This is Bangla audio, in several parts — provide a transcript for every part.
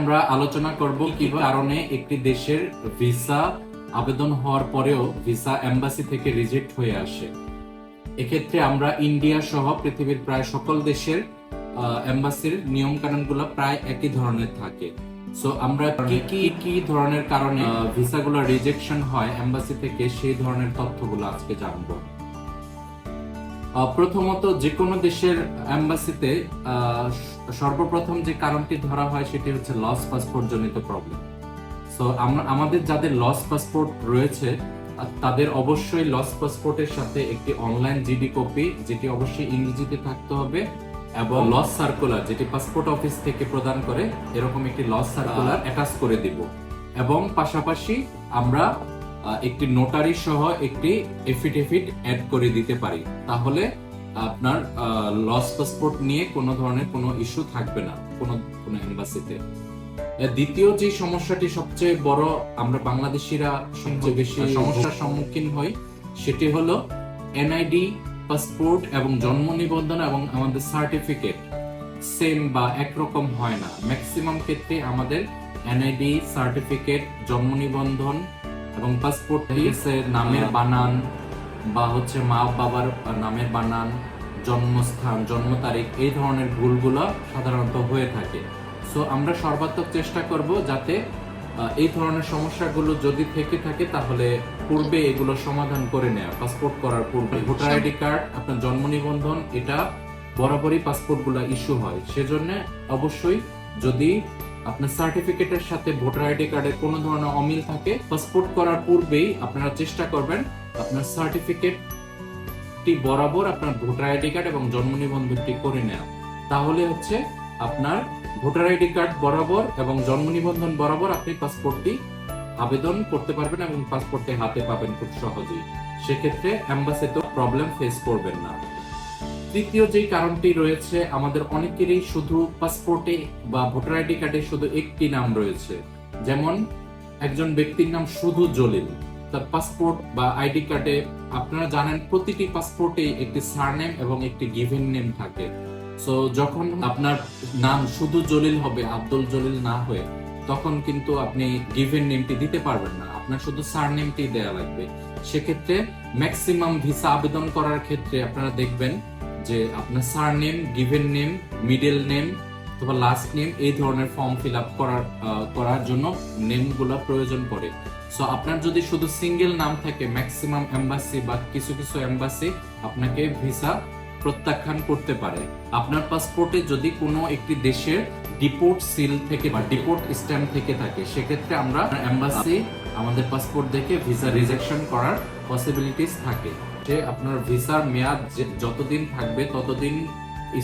আমরা আলোচনা করব কি কারণে একটি দেশের ভিসা আবেদন হওয়ার পরেও ভিসা এম্বাসি থেকে রিজেক্ট হয়ে আসে। এক্ষেত্রে আমরা ইন্ডিয়া সহ পৃথিবীর প্রায় সকল দেশের এম্বাসির নিয়ম কানুনগুলো প্রায় একই ধরনের থাকে। সো আমরা কি ধরনের কারণে ভিসাগুলো রিজেকশন হয় এম্বাসি থেকে সেই ধরনের তথ্যগুলো আজকে জানবো। প্রথমত যে কোনো দেশের এম্বাসিতে সর্বপ্রথম যে কারণটি ধরা হয় সেটি হচ্ছে লস পাসপোর্ট জনিত প্রবলেম। সো আমাদের যাদের লস পাসপোর্ট রয়েছে তাদের অবশ্যই লস পাসপোর্টের সাথে একটি অনলাইন জিডি কপি, যেটি অবশ্যই ইংরেজিতে থাকতে হবে, এবং লস সার্কুলার যেটি পাসপোর্ট অফিস থেকে প্রদান করে এরকম একটি লস সার্কুলার অ্যাটাচ করে দিব। এবং পাশাপাশি আমরা একটি নোটারি সহ একটি এফিডেভিট অ্যাড করে দিতে পারি, তাহলে আপনার লস পাসপোর্ট নিয়ে কোনো ধরনের কোনো ইস্যু থাকবে না কোনো এম্বাসিতে। দ্বিতীয় যে সমস্যাটি সবচেয়ে বড় আমরা বাংলাদেশিরা সবচেয়ে বেশি সমস্যার সম্মুখীন হই সেটি হলো এনআইডি, পাসপোর্ট এবং জন্ম নিবন্ধন এবং আমাদের সার্টিফিকেট সেম বা একরকম হয় না। ম্যাক্সিমাম ক্ষেত্রে আমাদের এনআইডি, সার্টিফিকেট, জন্ম নিবন্ধন এবং পাসপোর্ট নামের বানান বা হচ্ছে মা বাবার নামের বানান, জন্মস্থান, জন্ম তারিখ, এই ধরনের ভুলগুলো সাধারণত হয়ে থাকে। সো আমরা সর্বাত্মক চেষ্টা করব যাতে এই ধরনের সমস্যাগুলো যদি থেকে থাকে তাহলে পূর্বে এগুলো সমাধান করে নেওয়া। পাসপোর্ট করার পূর্বে ভোটার আইডি কার্ড, আপনার জন্ম নিবন্ধন, এটা বরাবরই পাসপোর্টগুলো ইস্যু হয়। সেজন্য অবশ্যই যদি আপনার সার্টিফিকেটের সাথে ভোটার আইডি কার্ডের কোনো ধরনের অমিল থাকে, পাসপোর্ট করার পূর্বেই আপনারা চেষ্টা করবেন আপনার সার্টিফিকেটটি বরাবর আপনার ভোটার আইডি কার্ড এবং জন্ম নিবন্ধনটি করে নেওয়া। তাহলে হচ্ছে আপনার ভোটার আইডি কার্ড বরাবর এবং জন্ম নিবন্ধন বরাবর আপনি পাসপোর্টটি আবেদন করতে পারবেন এবং পাসপোর্টটি হাতে পাবেন খুব সহজেই। সেক্ষেত্রে এম্বাসিতে প্রবলেম ফেস করবেন না। তৃতীয় যে কারণটি রয়েছে, আমাদের অনেকেরই শুধু পাসপোর্টে বা ভোটার আইডি কার্ডে শুধু একটি নাম রয়েছে। যেমন একজন ব্যক্তির নাম শুধু জলিল, তার পাসপোর্ট বা আইডি কার্ডে আপনারা জানেন প্রতিটি পাসপোর্টে একটি সারনেম এবং একটি গিভেন নেম থাকে। সো যখন আপনার নাম শুধু জলিল হবে, আব্দুল জলিল না হয়ে, তখন কিন্তু আপনি গিভেন নেমটি দিতে পারবেন না, আপনার শুধু সারনেমটি দেওয়া লাগবে। সেক্ষেত্রে ম্যাক্সিমাম ভিসা আবেদন করার ক্ষেত্রে আপনারা দেখবেন যে আপনার surname, given name, middle name অথবা লাস্ট নেম এই ধরনের ফর্ম ফিল আপ করার জন্য নেমগুলো প্রয়োজন পড়ে। সো আপনার যদি শুধু সিঙ্গেল নাম থাকে, ম্যাক্সিমাম এম্বাসি বা কিছু কিছু এম্বাসি আপনাকে ভিসা প্রত্যাখ্যান করতে পারে। আপনার পাসপোর্টে যদি কোনো একটি দেশের ডিপোর্ট সিল থেকে বা ডিপোর্ট স্ট্যাম্প থেকে থাকে, সেক্ষেত্রে আমরা এম্বাসি আমাদের পাসপোর্ট দেখে ভিসা রিজেকশন করার পসিবিলিটিস থাকে। যে আপনার ভিসার মেয়াদ যতদিন থাকবে ততদিন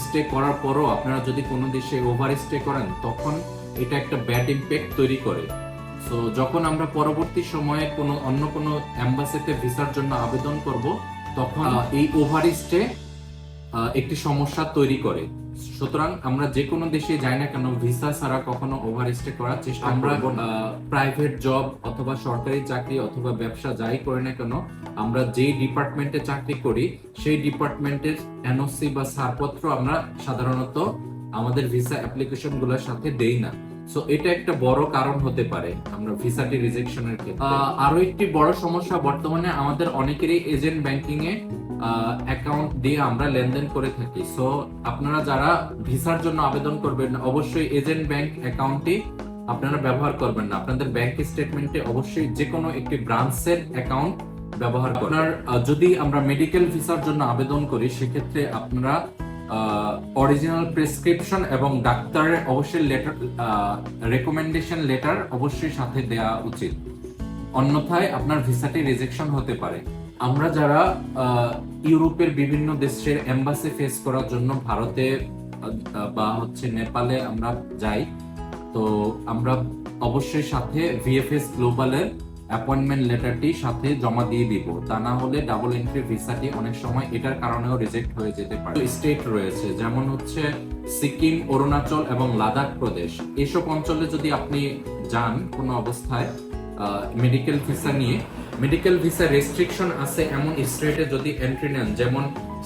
স্টে করার পরও আপনারা যদি কোনো দেশে ওভার স্টে করেন তখন এটা একটা ব্যাড ইম্প্যাক্ট তৈরি করে। সো যখন আমরা পরবর্তী সময়ে অন্য কোনো এম্বাসিতে ভিসার জন্য আবেদন করব তখন এই ওভার স্টে একটি সমস্যা তৈরি করে। সুতরাং আমরা যে কোনো দেশে যাই না কেন ভিসা ছাড়া কখনো ওভার স্টে করার চেষ্টা আমরা প্রাইভেট জব অথবা সরকারি চাকরি অথবা ব্যবসা যাই করি না কেন, আমরা যেই ডিপার্টমেন্টে চাকরি করি সেই ডিপার্টমেন্টের এনওসি বা ছাড়পত্র আমরা সাধারণত আমাদের ভিসা অ্যাপ্লিকেশন গুলোর সাথে দেই না। সো এটা একটা বড় কারণ হতে পারে আমরা ভিসাটি রিজেকশনের ক্ষেত্রে। আরো একটি বড় সমস্যা, বর্তমানে আমাদের অনেকেরই এজেন্ট ব্যাংকিং এ অ্যাকাউন্ট দিয়ে আমরা লেনদেন করে থাকি। সো আপনারা যারা ভিসার জন্য আবেদন করবেন অবশ্যই এজেন্ট ব্যাংক অ্যাকাউন্টটি আপনারা ব্যবহার করবেন না। আপনাদের ব্যাংক স্টেটমেন্টে অবশ্যই যে কোনো একটি ব্রাঞ্চের অ্যাকাউন্ট ব্যবহার করবেন। আপনার যদি আমরা মেডিকেল ভিসার জন্য আবেদন করি সেক্ষেত্রে আপনারা অরিজিনাল প্রেসক্রিপশন এবং ডাক্তারের অবশ্যই লেটার, রেকমেন্ডেশন লেটার অবশ্যই সাথে দেওয়া উচিত, অন্যথায় আপনার ভিসাটি রিজেকশন হতে পারে। আমরা যারা ইউরোপের বিভিন্ন দেশের এম্বাসি ফেস করার জন্য ভারতে বা হচ্ছে নেপালে আমরা যাই, তো আমরা অবশ্যই সাথে ভিএফএস গ্লোবালের অ্যাপয়েন্টমেন্ট লেটারটি সাথে জমা দিয়ে দিব। তা না হলে ডাবল এন্ট্রি ভিসাটি অনেক সময় এটার কারণেও রিজেক্ট হয়ে যেতে পারে। স্টেট রয়েছে যেমন হচ্ছে সিকিম, অরুণাচল এবং লাদাখ প্রদেশ। এসব অঞ্চলে যদি আপনি যান কোনো অবস্থায় মেডিকেল ভিসা নিয়ে, মেডিকেল ভিসা রেস্ট্রিকশন আছে এমন স্টেটে যদি এন্ট্রি নেন যেমন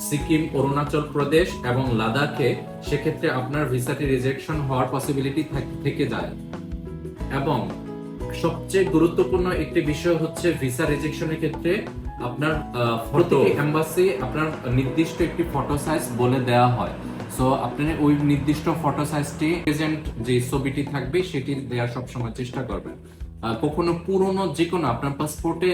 সিকিম, অরুণাচল প্রদেশ এবং লাদাখে, সেক্ষেত্রে আপনার ভিসাটি রিজেকশন হওয়ার পসিবিলিটি থেকে যায়। এবং সবচেয়ে গুরুত্বপূর্ণ একটি বিষয় হচ্ছে ভিসা রিজেকশনের ক্ষেত্রে আপনার প্রতিটি এম্বাসি আপনার নির্দিষ্ট একটি ফটো সাইজ বলে দেওয়া হয়। সো আপনি ওই নির্দিষ্ট ফটো সাইজটি প্রেজেন্ট যে ছবিটি থাকবে সেটি দেওয়ার সবসময় চেষ্টা করবেন। কখনো পুরনো যে কোনো আপনার পাসপোর্টে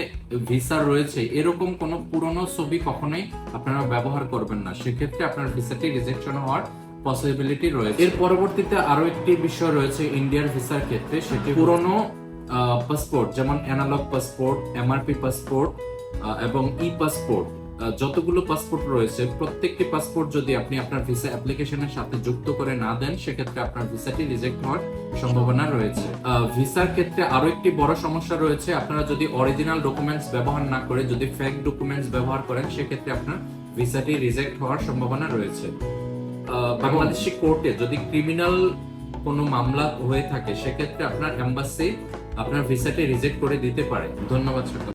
ভিসা রয়েছে এরকম কোনো পুরনো ছবি কখনোই আপনারা ব্যবহার করবেন না, সেক্ষেত্রে আপনার ভিসাটি রিজেকশন হওয়ার পসিবিলিটি রয়েছে। এর পরবর্তীতে আরো একটি বিষয় রয়েছে ইন্ডিয়ার ভিসার ক্ষেত্রে, সেটি পুরনো পাসপোর্ট যেমন অ্যানালগ পাসপোর্ট, এমআরপি পাসপোর্ট এবং ই পাসপোর্ট, যতগুলো পাসপোর্ট রয়েছে প্রত্যেকটি পাসপোর্ট যদি আপনি আপনার ভিসা অ্যাপ্লিকেশনের সাথে যুক্ত করে না দেন সেক্ষেত্রে আপনার ভিসাটি রিজেক্ট হওয়ার সম্ভাবনা রয়েছে। ভিসার ক্ষেত্রে আরো একটি বড় সমস্যা রয়েছে, আপনারা যদি অরিজিনাল ডকুমেন্টস ব্যবহার না করে যদি ফেক ডকুমেন্টস ব্যবহার করেন সেক্ষেত্রে আপনার ভিসাটি রিজেক্ট হওয়ার সম্ভাবনা রয়েছে। বাংলাদেশি কোর্টে যদি ক্রিমিনাল কোনো মামলা হয়ে থাকে সেক্ষেত্রে আপনার এম্বাসি আপনার ভিসাটি রিজেক্ট করে দিতে পারে। ধন্যবাদ সকল।